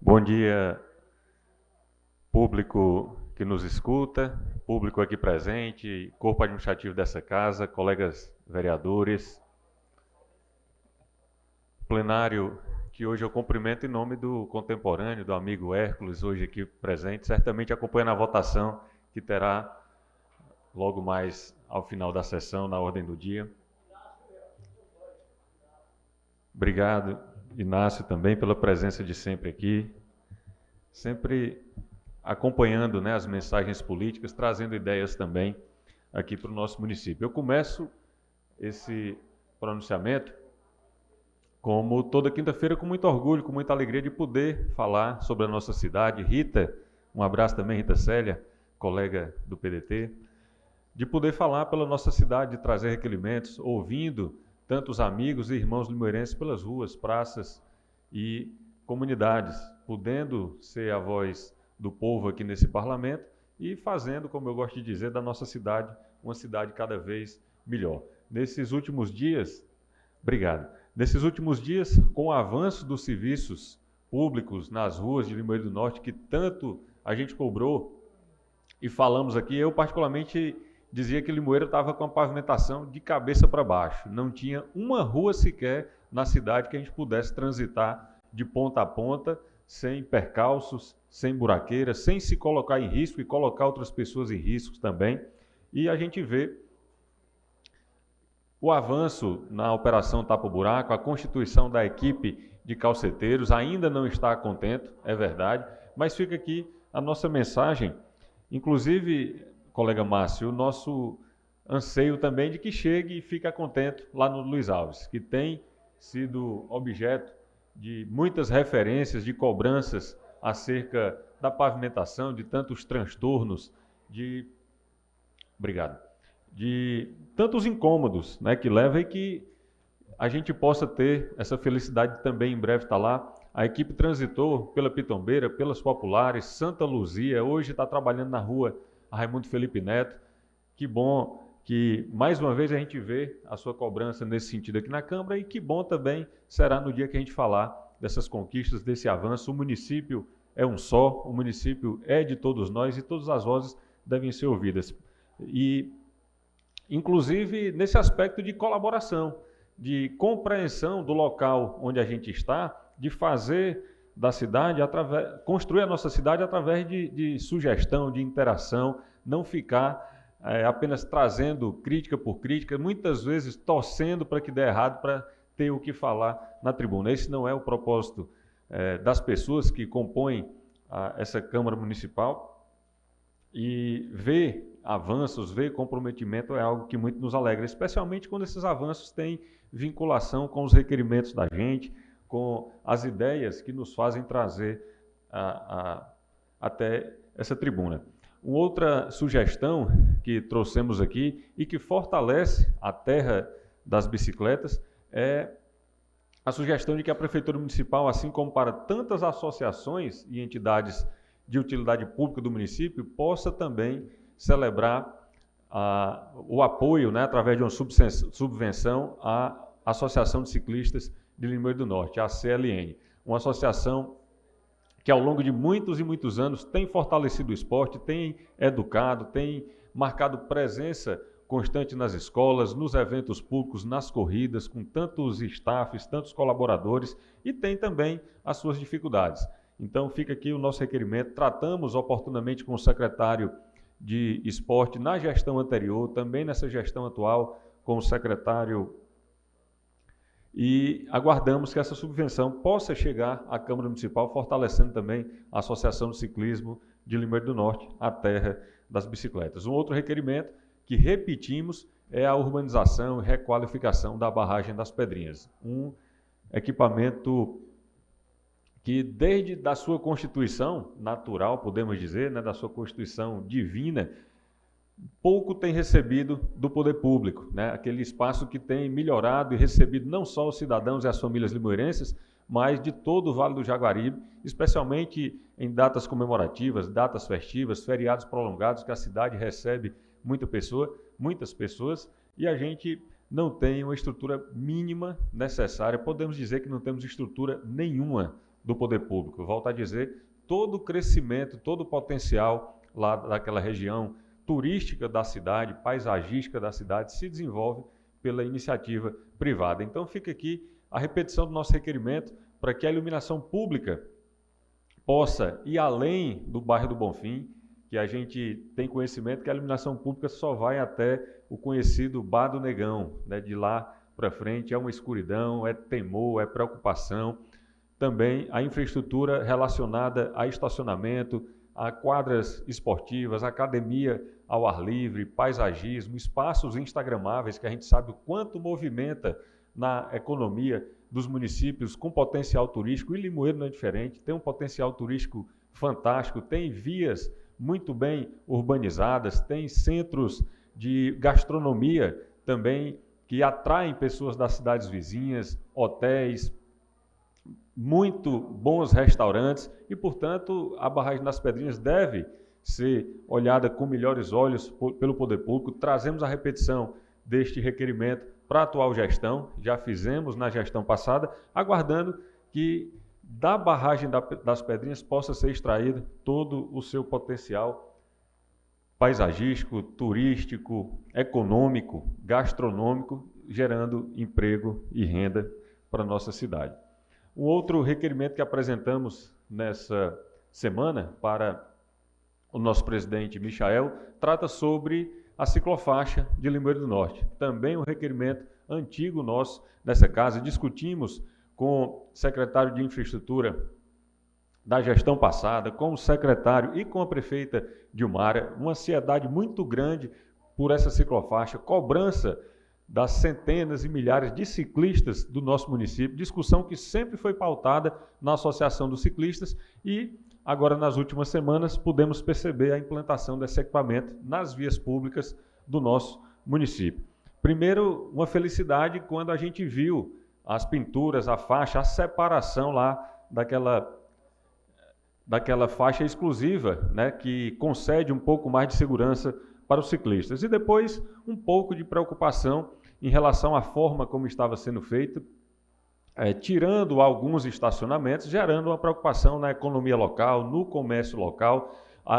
Bom dia, público que nos escuta, público aqui presente, corpo administrativo dessa casa, colegas vereadores, plenário que hoje eu cumprimento em nome do contemporâneo, do amigo Hércules, hoje aqui presente, certamente acompanhando a votação que terá logo mais ao final da sessão, na ordem do dia. Obrigado, Inácio, também pela presença de sempre aqui, sempre acompanhando, né, as mensagens políticas, trazendo ideias também aqui para o nosso município. Eu começo esse pronunciamento, como toda quinta-feira, com muito orgulho, com muita alegria de poder falar sobre a nossa cidade. Rita, um abraço também, Rita Célia, colega do PDT, de poder falar pela nossa cidade, de trazer requerimentos, ouvindo tantos amigos e irmãos limoeirenses pelas ruas, praças e comunidades, podendo ser a voz do povo aqui nesse parlamento e fazendo, como eu gosto de dizer, da nossa cidade uma cidade cada vez melhor. Nesses últimos dias, obrigado. Nesses últimos dias, com o avanço dos serviços públicos nas ruas de Limoeiro do Norte, que tanto a gente cobrou e falamos aqui, eu particularmente dizia que Limoeiro estava com a pavimentação de cabeça para baixo. Não tinha uma rua sequer na cidade que a gente pudesse transitar de ponta a ponta, sem percalços, sem buraqueiras, sem se colocar em risco e colocar outras pessoas em risco também. E a gente vê o avanço na Operação Tapa Buraco, a constituição da equipe de calceteiros, ainda não está contente, é verdade, mas fica aqui a nossa mensagem, inclusive, colega Márcio, o nosso anseio também de que chegue e fique contente lá no Luiz Alves, que tem sido objeto de muitas referências, de cobranças acerca da pavimentação, de tantos transtornos, obrigado, de tantos incômodos, né, que leva e que a gente possa ter essa felicidade de também em breve estar lá. A equipe transitou pela Pitombeira, pelas Populares, Santa Luzia, hoje está trabalhando na rua Raimundo Felipe Neto. Que bom que mais uma vez a gente vê a sua cobrança nesse sentido aqui na Câmara e que bom também será no dia que a gente falar dessas conquistas, desse avanço. O município é um só, o município é de todos nós e todas as vozes devem ser ouvidas. E, inclusive, nesse aspecto de colaboração, de compreensão do local onde a gente está, de fazer da cidade, construir a nossa cidade através de sugestão, de interação, não ficar apenas trazendo crítica por crítica, muitas vezes torcendo para que dê errado, para ter o que falar na tribuna. Esse não é o propósito das pessoas que compõem essa Câmara Municipal, e ver avanços, ver comprometimento é algo que muito nos alegra, especialmente quando esses avanços têm vinculação com os requerimentos da gente, com as ideias que nos fazem trazer até essa tribuna. Uma outra sugestão que trouxemos aqui e que fortalece a terra das bicicletas é a sugestão de que a Prefeitura Municipal, assim como para tantas associações e entidades de utilidade pública do município, possa também celebrar o apoio, né, através de uma subvenção à Associação de Ciclistas de Limoeiro do Norte, a CLN, uma associação que ao longo de muitos e muitos anos tem fortalecido o esporte, tem educado, tem marcado presença constante nas escolas, nos eventos públicos, nas corridas, com tantos staffs, tantos colaboradores, e tem também as suas dificuldades. Então fica aqui o nosso requerimento, tratamos oportunamente com o secretário de esporte na gestão anterior, também nessa gestão atual com o secretário, e aguardamos que essa subvenção possa chegar à Câmara Municipal, fortalecendo também a Associação de Ciclismo de Limoeiro do Norte, a terra das bicicletas. Um outro requerimento que repetimos é a urbanização e requalificação da barragem das Pedrinhas, um equipamento que desde da sua constituição natural, podemos dizer, né, da sua constituição divina, pouco tem recebido do poder público, né? Aquele espaço que tem melhorado e recebido não só os cidadãos e as famílias limoeirenses, mas de todo o Vale do Jaguaribe, especialmente em datas comemorativas, datas festivas, feriados prolongados, que a cidade recebe muitas pessoas, e a gente não tem uma estrutura mínima necessária, podemos dizer que não temos estrutura nenhuma do poder público. Volto a dizer, todo o crescimento, todo o potencial lá daquela região turística da cidade, paisagística da cidade, se desenvolve pela iniciativa privada. Então fica aqui a repetição do nosso requerimento para que a iluminação pública possa ir além do bairro do Bonfim, que a gente tem conhecimento que a iluminação pública só vai até o conhecido Bar do Negão, né? De lá para frente é uma escuridão, é temor, é preocupação. Também a infraestrutura relacionada a estacionamento, a quadras esportivas, academia ao ar livre, paisagismo, espaços instagramáveis, que a gente sabe o quanto movimenta na economia dos municípios com potencial turístico, e Limoeiro não é diferente, tem um potencial turístico fantástico, tem vias muito bem urbanizadas, tem centros de gastronomia também que atraem pessoas das cidades vizinhas, hotéis, muito bons restaurantes e, portanto, a barragem das Pedrinhas deve ser olhada com melhores olhos pelo poder público. Trazemos a repetição deste requerimento para a atual gestão, já fizemos na gestão passada, aguardando que da barragem das Pedrinhas possa ser extraído todo o seu potencial paisagístico, turístico, econômico, gastronômico, gerando emprego e renda para a nossa cidade. Um outro requerimento que apresentamos nessa semana para o nosso presidente Michael trata sobre a ciclofaixa de Limoeiro do Norte. Também um requerimento antigo nosso nessa casa. Discutimos com o secretário de Infraestrutura da gestão passada, com o secretário e com a prefeita Dilmara, uma ansiedade muito grande por essa ciclofaixa, cobrança das centenas e milhares de ciclistas do nosso município, discussão que sempre foi pautada na Associação dos Ciclistas e agora nas últimas semanas pudemos perceber a implantação desse equipamento nas vias públicas do nosso município. Primeiro, uma felicidade quando a gente viu as pinturas, a faixa, a separação lá daquela faixa exclusiva, né, que concede um pouco mais de segurança para os ciclistas. E depois, um pouco de preocupação em relação à forma como estava sendo feito, tirando alguns estacionamentos, gerando uma preocupação na economia local, no comércio local.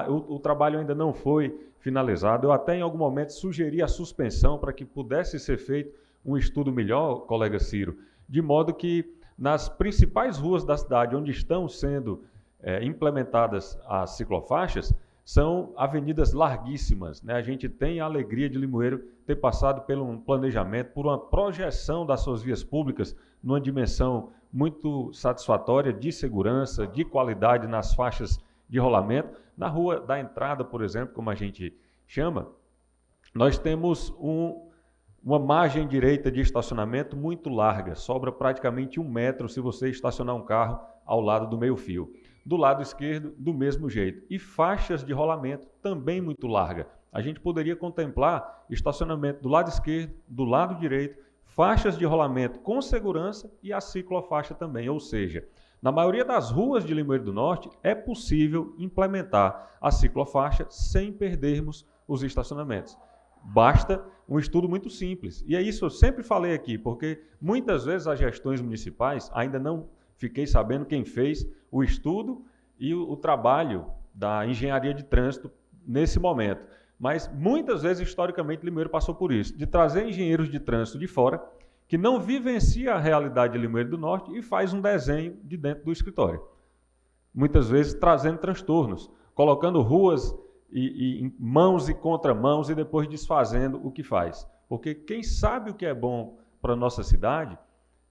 O trabalho ainda não foi finalizado. Eu até em algum momento sugeri a suspensão para que pudesse ser feito um estudo melhor, colega Ciro, de modo que nas principais ruas da cidade onde estão sendo implementadas as ciclofaixas, são avenidas larguíssimas, né? A gente tem a alegria de Limoeiro ter passado por um planejamento, por uma projeção das suas vias públicas numa dimensão muito satisfatória de segurança, de qualidade nas faixas de rolamento. Na rua da entrada, por exemplo, como a gente chama, nós temos uma margem direita de estacionamento muito larga, sobra praticamente 1 metro se você estacionar um carro ao lado do meio-fio. Do lado esquerdo, do mesmo jeito. E faixas de rolamento também muito larga. A gente poderia contemplar estacionamento do lado esquerdo, do lado direito, faixas de rolamento com segurança e a ciclofaixa também. Ou seja, na maioria das ruas de Limoeiro do Norte é possível implementar a ciclofaixa sem perdermos os estacionamentos. Basta um estudo muito simples. E é isso eu sempre falei aqui, porque muitas vezes as gestões municipais, ainda não fiquei sabendo quem fez o estudo e o trabalho da engenharia de trânsito nesse momento. Mas muitas vezes, historicamente, Limoeiro passou por isso, de trazer engenheiros de trânsito de fora, que não vivencia a realidade de Limoeiro do Norte e faz um desenho de dentro do escritório. Muitas vezes trazendo transtornos, colocando ruas em mãos e contramãos e depois desfazendo o que faz. Porque quem sabe o que é bom para a nossa cidade,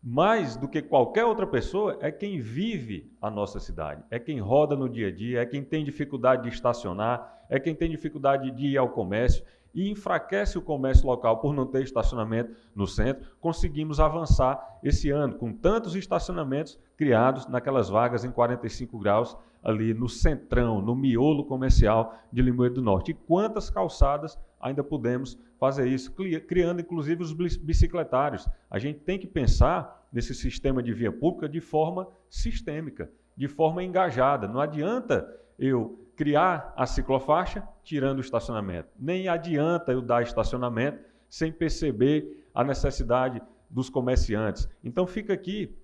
mais do que qualquer outra pessoa, é quem vive a nossa cidade, é quem roda no dia a dia, é quem tem dificuldade de estacionar, é quem tem dificuldade de ir ao comércio e enfraquece o comércio local por não ter estacionamento no centro. Conseguimos avançar esse ano com tantos estacionamentos criados naquelas vagas em 45 graus ali no centrão, no miolo comercial de Limoeiro do Norte. E quantas calçadas ainda podemos fazer isso, criando inclusive os bicicletários. A gente tem que pensar nesse sistema de via pública de forma sistêmica, de forma engajada. Não adianta eu criar a ciclofaixa tirando o estacionamento, nem adianta eu dar estacionamento sem perceber a necessidade dos comerciantes. Então fica aqui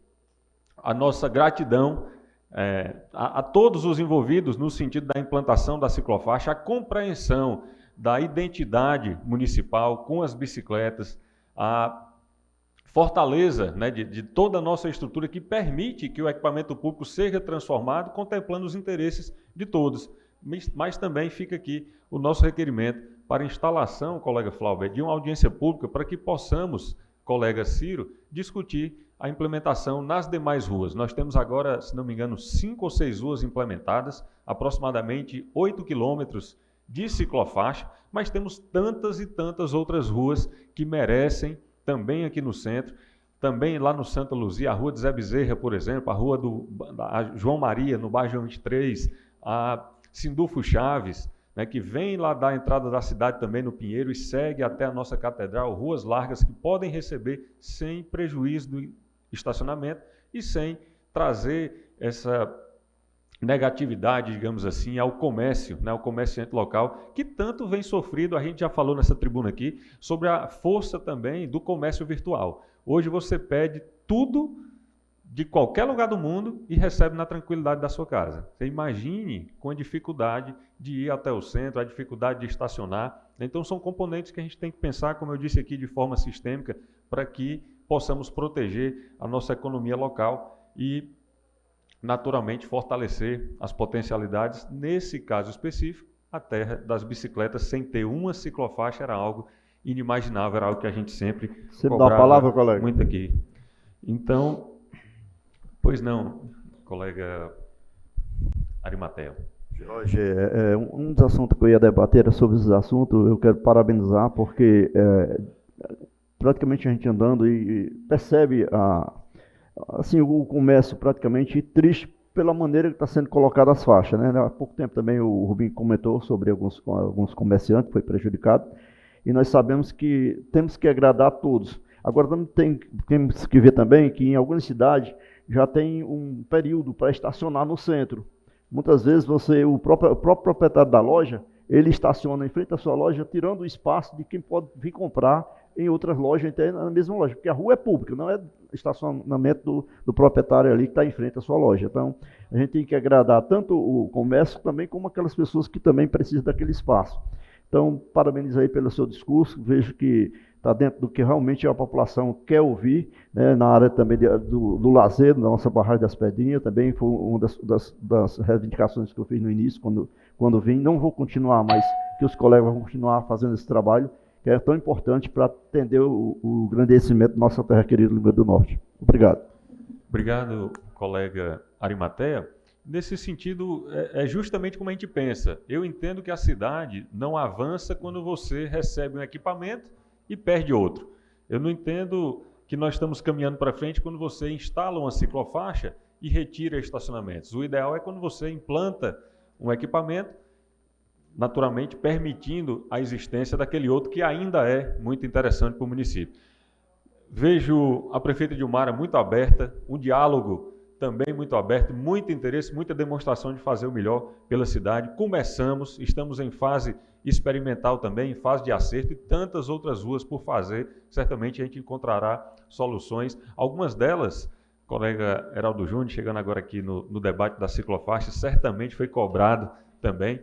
a nossa gratidão a todos os envolvidos no sentido da implantação da ciclofaixa, a compreensão da identidade municipal com as bicicletas, a fortaleza, né, de toda a nossa estrutura que permite que o equipamento público seja transformado, contemplando os interesses de todos. Mas também fica aqui o nosso requerimento para instalação, colega Flávio, de uma audiência pública para que possamos, colega Ciro, discutir a implementação nas demais ruas. Nós temos agora, se não me engano, 5 ou 6 ruas implementadas, aproximadamente 8 quilômetros de ciclofaixa, mas temos tantas e tantas outras ruas que merecem, também aqui no centro, também lá no Santa Luzia, a Rua de Zé Bezerra, por exemplo, a Rua da João Maria, no bairro 23, a Sindulfo Chaves, né, que vem lá da entrada da cidade também no Pinheiro e segue até a nossa catedral, ruas largas que podem receber sem prejuízo do estacionamento e sem trazer essa negatividade, digamos assim, ao comércio, né, ao comerciante local, que tanto vem sofrido. A gente já falou nessa tribuna aqui sobre a força também do comércio virtual. Hoje você pede tudo de qualquer lugar do mundo e recebe na tranquilidade da sua casa. Você imagine com a dificuldade de ir até o centro, a dificuldade de estacionar. Então são componentes que a gente tem que pensar, como eu disse aqui, de forma sistêmica, para que possamos proteger a nossa economia local e naturalmente fortalecer as potencialidades. Nesse caso específico, a terra das bicicletas sem ter uma ciclofaixa era algo inimaginável, era algo que a gente sempre cobrava. Dá a palavra, colega. Muito aqui. Então, pois não, colega Arimatea. Jorge, um dos assuntos que eu ia debater era sobre esses assuntos. Eu quero parabenizar porque praticamente a gente andando e percebe assim, o comércio praticamente triste pela maneira que está sendo colocada as faixas, né? Há pouco tempo também o Rubinho comentou sobre alguns comerciantes que foi prejudicado, e nós sabemos que temos que agradar a todos. Agora temos que ver também que em algumas cidades já tem um período para estacionar no centro. Muitas vezes o próprio proprietário da loja, ele estaciona em frente à sua loja, tirando o espaço de quem pode vir comprar em outras lojas, até na mesma loja, porque a rua é pública, não é estacionamento do proprietário ali que está em frente à sua loja. Então, a gente tem que agradar tanto o comércio também como aquelas pessoas que também precisam daquele espaço. Então, parabéns aí pelo seu discurso, vejo que está dentro do que realmente a população quer ouvir, né, na área também do lazer, da nossa barragem das Pedrinhas, também foi uma das reivindicações que eu fiz no início, quando vim. Não vou continuar, mas que os colegas vão continuar fazendo esse trabalho, que é tão importante para atender o engrandecimento da nossa terra querida do Rio Grande do Norte. Obrigado. Obrigado, colega Arimatea. Nesse sentido, é justamente como a gente pensa. Eu entendo que a cidade não avança quando você recebe um equipamento e perde outro. Eu não entendo que nós estamos caminhando para frente quando você instala uma ciclofaixa e retira estacionamentos. O ideal é quando você implanta um equipamento, naturalmente permitindo a existência daquele outro que ainda é muito interessante para o município. Vejo a prefeita Dilmara muito aberta, um diálogo também muito aberto, muito interesse, muita demonstração de fazer o melhor pela cidade. Começamos, estamos em fase experimental também, em fase de acerto e tantas outras ruas por fazer. Certamente a gente encontrará soluções. Algumas delas, colega Heraldo Júnior, chegando agora aqui no debate da ciclofaixa, certamente foi cobrado também.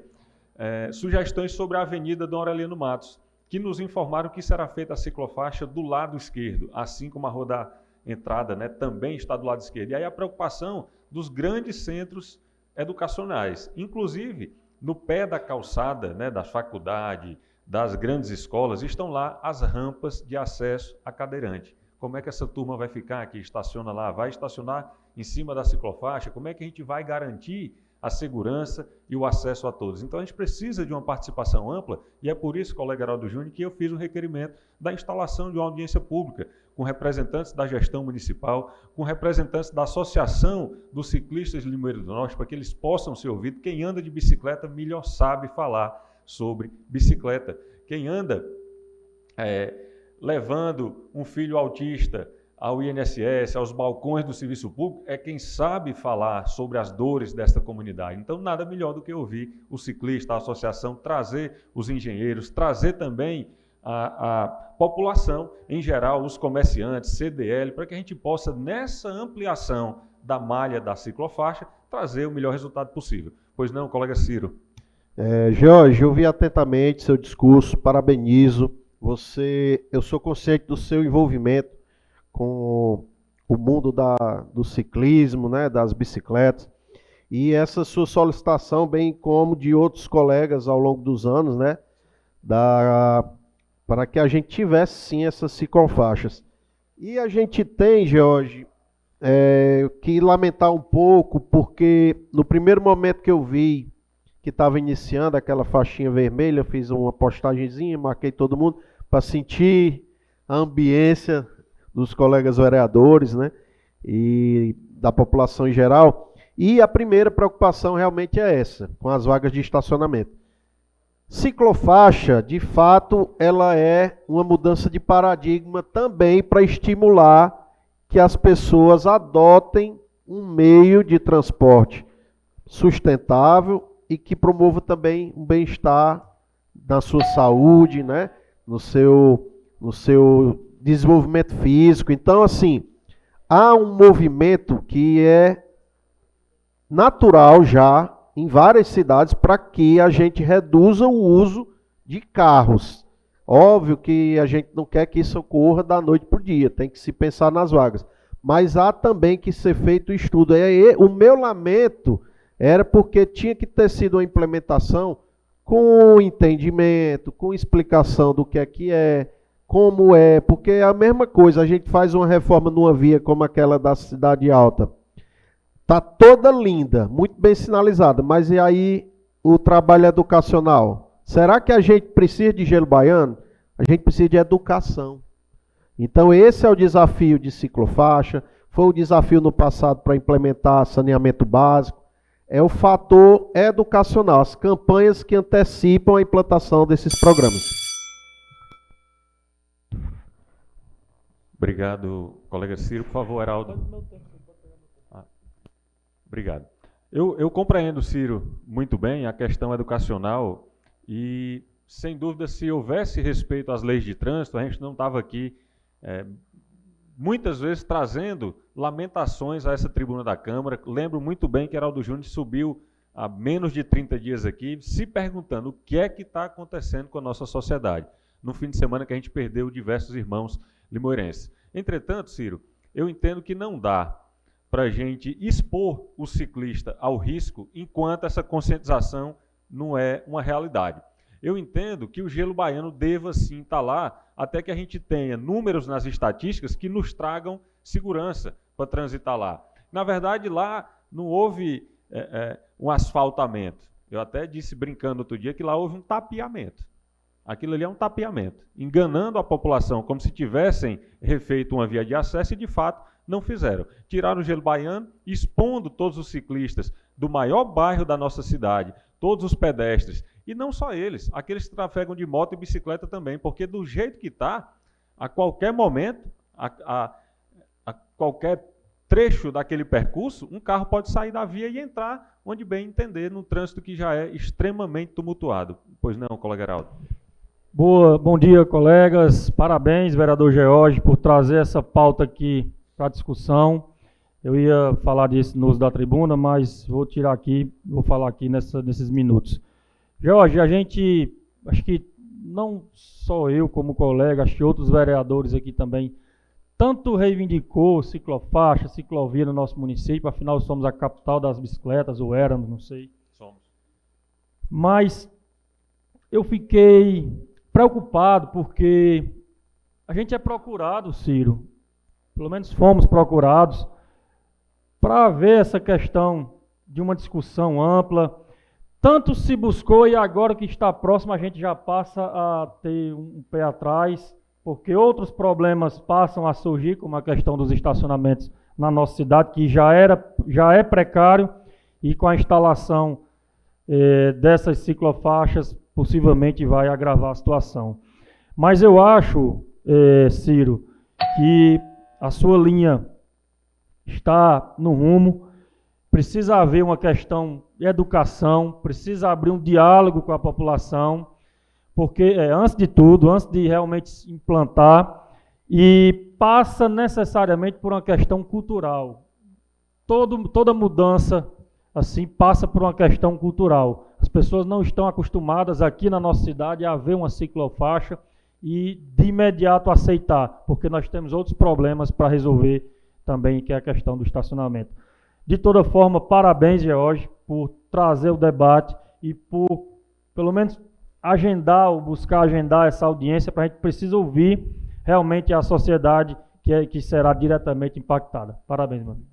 Sugestões sobre a Avenida Dom Aureliano Matos, que nos informaram que será feita a ciclofaixa do lado esquerdo, assim como a rua da entrada, né, também está do lado esquerdo. E aí a preocupação dos grandes centros educacionais, inclusive no pé da calçada, né, da faculdade, das grandes escolas, estão lá as rampas de acesso a cadeirante. Como é que essa turma vai ficar aqui? Estaciona lá, vai estacionar em cima da ciclofaixa? Como é que a gente vai garantir a segurança e o acesso a todos? Então a gente precisa de uma participação ampla e é por isso, colega Heraldo Júnior, que eu fiz um requerimento da instalação de uma audiência pública com representantes da gestão municipal, com representantes da Associação dos Ciclistas de Limoeiro do Norte, para que eles possam ser ouvidos. Quem anda de bicicleta melhor sabe falar sobre bicicleta. Quem anda levando um filho autista ao INSS, aos balcões do serviço público, é quem sabe falar sobre as dores desta comunidade. Então, nada melhor do que ouvir o ciclista, a associação, trazer os engenheiros, trazer também a população em geral, os comerciantes, CDL, para que a gente possa, nessa ampliação da malha da ciclofaixa, trazer o melhor resultado possível. Pois não, colega Ciro? Jorge, eu vi atentamente seu discurso, parabenizo você. Eu sou consciente do seu envolvimento com o mundo do ciclismo, né, das bicicletas, e essa sua solicitação, bem como de outros colegas ao longo dos anos, né, para que a gente tivesse sim essas ciclofaixas. E a gente tem, Jorge, que lamentar um pouco, porque no primeiro momento que eu vi que estava iniciando aquela faixinha vermelha, eu fiz uma postagenzinha, marquei todo mundo para sentir a ambiência dos colegas vereadores, né, e da população em geral. E a primeira preocupação realmente é essa, com as vagas de estacionamento. Ciclofaixa, de fato, ela é uma mudança de paradigma também para estimular que as pessoas adotem um meio de transporte sustentável e que promova também um bem-estar na sua saúde, né? no seu desenvolvimento físico. Então, assim, há um movimento que é natural já em várias cidades para que a gente reduza o uso de carros. Óbvio que a gente não quer que isso ocorra da noite para o dia, tem que se pensar nas vagas. Mas há também que ser feito o estudo. O meu lamento era porque tinha que ter sido uma implementação com entendimento, com explicação do que é, como é, porque é a mesma coisa, a gente faz uma reforma numa via como aquela da Cidade Alta, está toda linda, muito bem sinalizada, mas e aí o trabalho educacional? Será que a gente precisa de gelo baiano? A gente precisa de educação. Então esse é o desafio de ciclofaixa, foi o desafio no passado para implementar saneamento básico, é o fator educacional, as campanhas que antecipam a implantação desses programas. Obrigado, colega Ciro. Por favor, Heraldo. Obrigado. Eu compreendo, Ciro, muito bem a questão educacional e, sem dúvida, se houvesse respeito às leis de trânsito, a gente não estava aqui, muitas vezes, trazendo lamentações a essa tribuna da Câmara. Lembro muito bem que Heraldo Júnior subiu há menos de 30 dias aqui, se perguntando o que é que está acontecendo com a nossa sociedade, no fim de semana que a gente perdeu diversos irmãos limoeirenses. Entretanto, Ciro, eu entendo que não dá para a gente expor o ciclista ao risco enquanto essa conscientização não é uma realidade. Eu entendo que o gelo baiano deva sim estar lá, até que a gente tenha números nas estatísticas que nos tragam segurança para transitar lá. Na verdade, lá não houve um asfaltamento. Eu até disse brincando outro dia que lá houve um tapeamento. Aquilo ali é um tapeamento, enganando a população como se tivessem refeito uma via de acesso e, de fato, não fizeram. Tiraram o gelo baiano, expondo todos os ciclistas do maior bairro da nossa cidade, todos os pedestres, e não só eles, aqueles que trafegam de moto e bicicleta também, porque do jeito que está, a qualquer momento, a qualquer trecho daquele percurso, um carro pode sair da via e entrar onde bem entender, num trânsito que já é extremamente tumultuado. Pois não, colega Heraldo? Bom dia, colegas. Parabéns, vereador George, por trazer essa pauta aqui para discussão. Eu ia falar disso no uso da tribuna, mas vou tirar aqui, vou falar aqui nesses minutos. George, a gente, acho que não só eu como colega, acho que outros vereadores aqui também, tanto reivindicou ciclofaixa, ciclovia no nosso município, afinal somos a capital das bicicletas, ou éramos, não sei. Somos. Mas eu fiquei preocupado porque a gente é procurado, Ciro, pelo menos fomos procurados, para ver essa questão de uma discussão ampla. Tanto se buscou e agora que está próximo a gente já passa a ter um pé atrás, porque outros problemas passam a surgir, como a questão dos estacionamentos na nossa cidade, que já é precário, e com a instalação dessas ciclofaixas possivelmente vai agravar a situação. Mas eu acho, Ciro, que a sua linha está no rumo, precisa haver uma questão de educação, precisa abrir um diálogo com a população, porque, antes de tudo, antes de realmente implantar, e passa necessariamente por uma questão cultural. Toda mudança assim, passa por uma questão cultural. As pessoas não estão acostumadas aqui na nossa cidade a ver uma ciclofaixa e de imediato aceitar, porque nós temos outros problemas para resolver também, que é a questão do estacionamento. De toda forma, parabéns, George, por trazer o debate e por, pelo menos, agendar ou buscar agendar essa audiência, para a gente precisa ouvir realmente a sociedade que será diretamente impactada. Parabéns, meu amigo.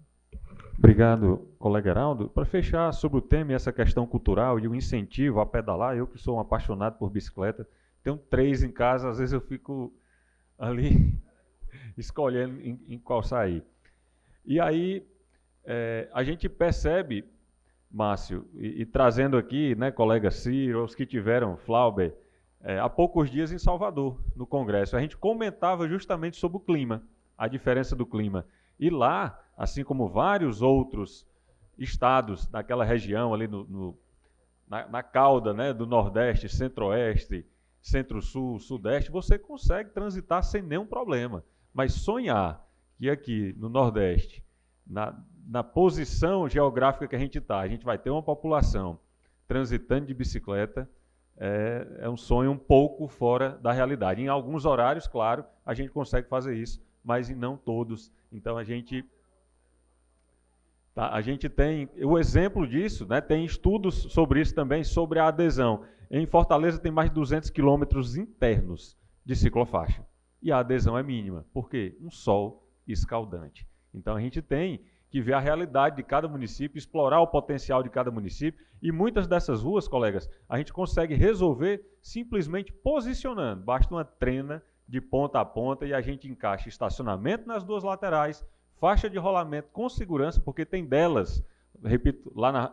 Obrigado, colega Heraldo. Para fechar sobre o tema e essa questão cultural e o incentivo a pedalar, eu que sou um apaixonado por bicicleta, tenho 3 em casa, às vezes eu fico ali escolhendo em qual sair. E aí a gente percebe, Márcio, e trazendo aqui, né, colega Ciro, os que tiveram, Flauber, há poucos dias em Salvador, no Congresso, a gente comentava justamente sobre o clima, a diferença do clima. E lá, assim como vários outros estados daquela região, ali na cauda, né, do Nordeste, Centro-Oeste, Centro-Sul, Sudeste, você consegue transitar sem nenhum problema. Mas sonhar que aqui no Nordeste, na posição geográfica que a gente está, a gente vai ter uma população transitando de bicicleta, é um sonho um pouco fora da realidade. Em alguns horários, claro, a gente consegue fazer isso, mas em não todos. Então a gente tem o exemplo disso, né? Tem estudos sobre isso também, sobre a adesão. Em Fortaleza tem mais de 200 quilômetros internos de ciclofaixa. E a adesão é mínima. Por quê? Um sol escaldante. Então a gente tem que ver a realidade de cada município, explorar o potencial de cada município. E muitas dessas ruas, colegas, a gente consegue resolver simplesmente posicionando. Basta uma trena de ponta a ponta e a gente encaixa estacionamento nas 2 laterais, faixa de rolamento com segurança, porque tem delas, repito, lá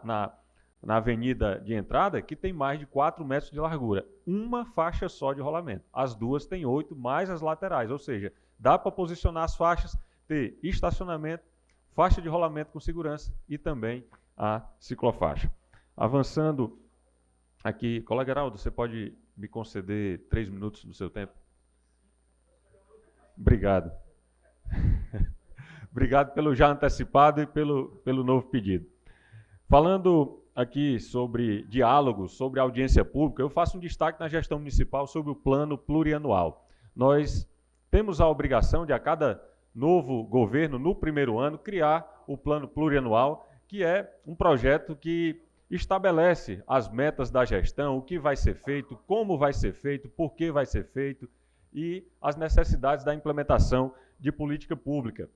na avenida de entrada, que tem mais de 4 metros de largura. Uma faixa só de rolamento. As 2 têm 8, mais as laterais. Ou seja, dá para posicionar as faixas, ter estacionamento, faixa de rolamento com segurança e também a ciclofaixa. Avançando aqui, colega Heraldo, você pode me conceder 3 minutos do seu tempo? Obrigado. Obrigado pelo já antecipado e pelo novo pedido. Falando aqui sobre diálogos, sobre audiência pública, eu faço um destaque na gestão municipal sobre o plano plurianual. Nós temos a obrigação de, a cada novo governo, no primeiro ano, criar o plano plurianual, que é um projeto que estabelece as metas da gestão, o que vai ser feito, como vai ser feito, por que vai ser feito e as necessidades da implementação de política pública.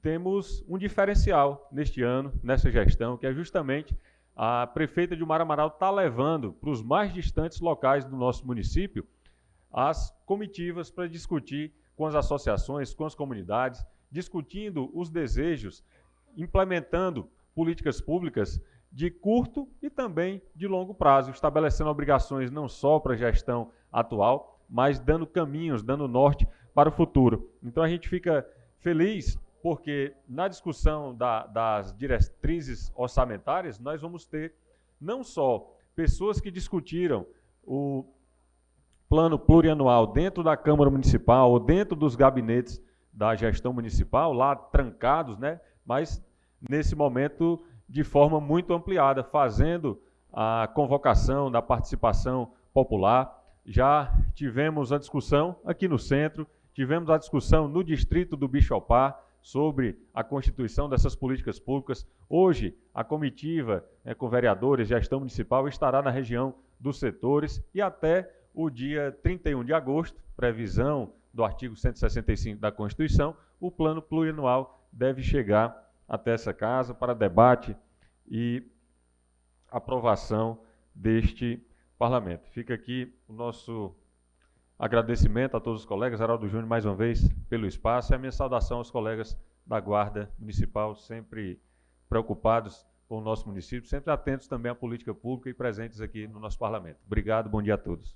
Temos um diferencial neste ano, nessa gestão, que é justamente a prefeita Dilmara Amaral está levando para os mais distantes locais do nosso município as comitivas para discutir com as associações, com as comunidades, discutindo os desejos, implementando políticas públicas de curto e também de longo prazo, estabelecendo obrigações não só para a gestão atual, mas dando caminhos, dando norte para o futuro. Então a gente fica feliz porque na discussão das diretrizes orçamentárias, nós vamos ter não só pessoas que discutiram o plano plurianual dentro da Câmara Municipal ou dentro dos gabinetes da gestão municipal, lá trancados, né? Mas nesse momento de forma muito ampliada, fazendo a convocação da participação popular. Já tivemos a discussão aqui no centro, tivemos a discussão no distrito do Bichopar sobre a constituição dessas políticas públicas. Hoje, a comitiva com vereadores, gestão municipal, estará na região dos setores e até o dia 31 de agosto, previsão do artigo 165 da Constituição, o plano plurianual deve chegar até essa casa para debate e aprovação deste parlamento. Fica aqui o nosso agradecimento a todos os colegas, Heraldo Júnior, mais uma vez, pelo espaço, e a minha saudação aos colegas da Guarda Municipal, sempre preocupados com o nosso município, sempre atentos também à política pública e presentes aqui no nosso parlamento. Obrigado, bom dia a todos.